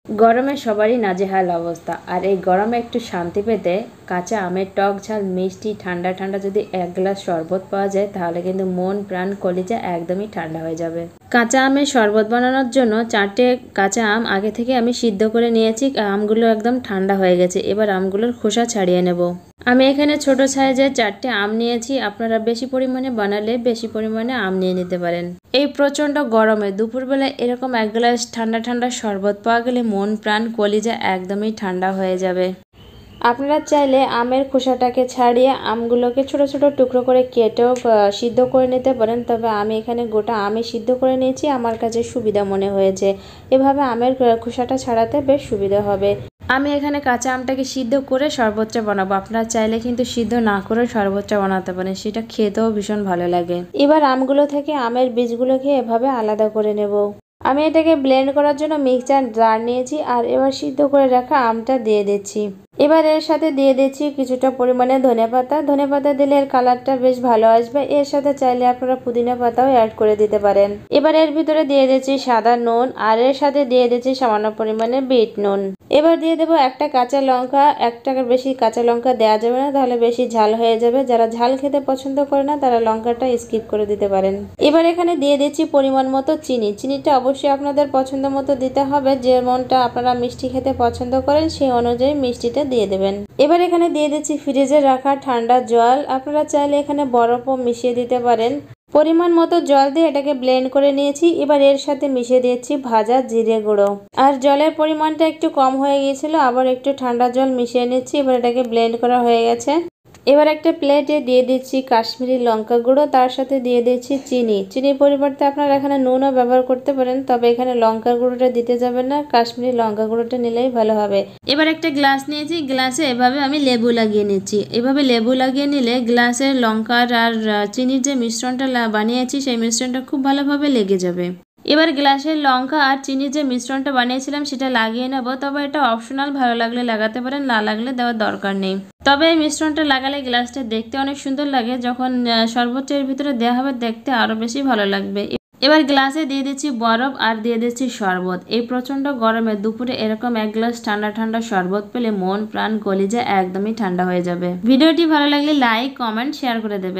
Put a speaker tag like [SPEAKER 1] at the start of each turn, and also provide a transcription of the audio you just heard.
[SPEAKER 1] গরমে সবারই নাজেহাল অবস্থা, আর এই গরমে একটু শান্তি পেতে কাঁচা আমের টক ঝাল মিষ্টি ঠান্ডা ঠান্ডা যদি এক গ্লাস শরবত পাওয়া যায় তাহলে কিন্তু মন প্রাণ কলিজা একদমই ঠান্ডা হয়ে যাবে। কাঁচা আমের শরবত বানানোর জন্য 4টে কাঁচা আম আগে থেকে আমি সিদ্ধ করে নিয়েছি। আমগুলো একদম ঠান্ডা হয়ে গেছে। এবার আমগুলোর খোসা ছাড়িয়ে নেব। আমি এখানে ছোট সাইজের 4টে আম নিয়েছি। আপনারা বেশি পরিমাণে বানালে বেশি পরিমাণে আম নিয়ে নিতে পারেন। এই প্রচণ্ড গরমে দুপুরবেলা এরকম এক গ্লাস ঠান্ডা ঠান্ডা শরবত পাওয়া গেলে মন প্রাণ কলিজা একদমই ঠান্ডা হয়ে যাবে। আপনারা চাইলে আমের খোসাটাকে ছাড়িয়ে আমগুলোকে ছোট ছোট টুকরো করে কেটেও সিদ্ধ করে নিতে পারেন, তবে আমি এখানে গোটা আমে সিদ্ধ করে নিয়েছি, আমার কাছে সুবিধা মনে হয়েছে। এভাবে আমের খোসাটা ছাড়াতে বেশ সুবিধা হবে। আমি এখানে কাঁচা আমটাকে সিদ্ধ করে শরবতটা বানাবো। আপনারা চাইলে কিন্তু সিদ্ধ না করে শরবতটা বানাতে পারেন, সেটা খেতেও ভীষণ ভালো লাগে। এবার আমগুলো থেকে আমের বীজগুলোকে এভাবে আলাদা করে নেব। আমি এটাকে ব্লেন্ড করার জন্য মিক্সচার জার নিয়েছি, আর এবার সিদ্ধ করে রাখা আমটা দিয়ে দিচ্ছি। এবার এর সাথে দিয়ে দিচ্ছি কিছুটা পরিমাণে ধনেপাতা। ধনেপাতা দিলে এর কালারটা বেশ ভালো আসবে। এর সাথে চাইলে আপনারা পুদিনা পাতাও অ্যাড করে দিতে পারেন। এবার এর ভিতরে দিয়ে দিচ্ছি সাদা নুন, আর এর সাথে দিয়ে দিচ্ছি সামান্য পরিমাণে বিট নুন। এবার দিয়ে দেবো একটা কাঁচা লঙ্কা। একটার বেশি কাঁচা লঙ্কা দেওয়া যাবে না, তাহলে বেশি ঝাল হয়ে যাবে। যারা ঝাল খেতে পছন্দ করে না তারা লঙ্কাটা স্কিপ করে দিতে পারেন। এবার এখানে দিয়ে দিচ্ছি পরিমাণ মতো চিনি। চিনিটা অবশ্যই আপনাদের পছন্দ মতো দিতে হবে। যেমনটা আপনারা মিষ্টি খেতে পছন্দ করেন সেই অনুযায়ী মিষ্টিটা দিয়ে দেবেন। এবার এখানে দিয়ে দিচ্ছি ফ্রিজে রাখা ঠান্ডা জল। আপনারা চাইলে এখানে বরফও মিশিয়ে দিতে পারেন। পরিমাণ মতো জল দিয়ে এটাকে ব্লেন্ড করে নিয়েছি। এবার এর সাথে মিশিয়ে দিয়েছি ভাজা জিরে গুঁড়ো। আর জলের পরিমাণটা একটু কম হয়ে গিয়েছিল, আবার একটু ঠান্ডা জল মিশিয়ে নিচ্ছি। এবার এটাকে ব্লেন্ড করা হয়ে গেছে। এবার একটা প্লেটে দিয়ে দিচ্ছি কাশ্মীরি লঙ্কা গুঁড়ো, তার সাথে দিয়ে দিচ্ছি চিনি। চিনির পরিবর্তে আপনারা এখানে নুনও ব্যবহার করতে পারেন, তবে এখানে লঙ্কা গুঁড়োটা দিতে যাবেন না, কাশ্মীরি লঙ্কা গুঁড়োটা নিলেই ভালো হবে। এবার একটা গ্লাস নিয়েছি, গ্লাসে এভাবে আমি লেবু লাগিয়ে নিচ্ছি। এভাবে লেবু লাগিয়ে নিলে গ্লাসের লঙ্কার আর চিনির যে মিশ্রণটা বানিয়েছি সেই মিশ্রণটা খুব ভালোভাবে লেগে যাবে। এবার গ্লাসের লঙ্কা আর চিনির যে মিশ্রণটা বানিয়েছিলাম সেটা লাগিয়ে নেব, তবে এটা অপশনাল, ভালো লাগলে লাগাতে পারেন, না লাগলে দেওয়ার দরকার নেই। তবে এই মিশ্রণটা লাগালে গ্লাসটা দেখতে অনেক সুন্দর লাগে, যখন শরবতের ভিতরে দেওয়া হবে দেখতে আরও বেশি ভালো লাগবে। এবার গ্লাসে দিয়ে দিচ্ছি বরফ আর দিয়ে দিচ্ছি শরবত। এই প্রচণ্ড গরমে দুপুরে এরকম এক গ্লাস ঠান্ডা ঠান্ডা শরবত পেলে মন প্রাণ কলিজা একদমই ঠান্ডা হয়ে যাবে। ভিডিওটি ভালো লাগলে লাইক কমেন্ট শেয়ার করে দেবেন।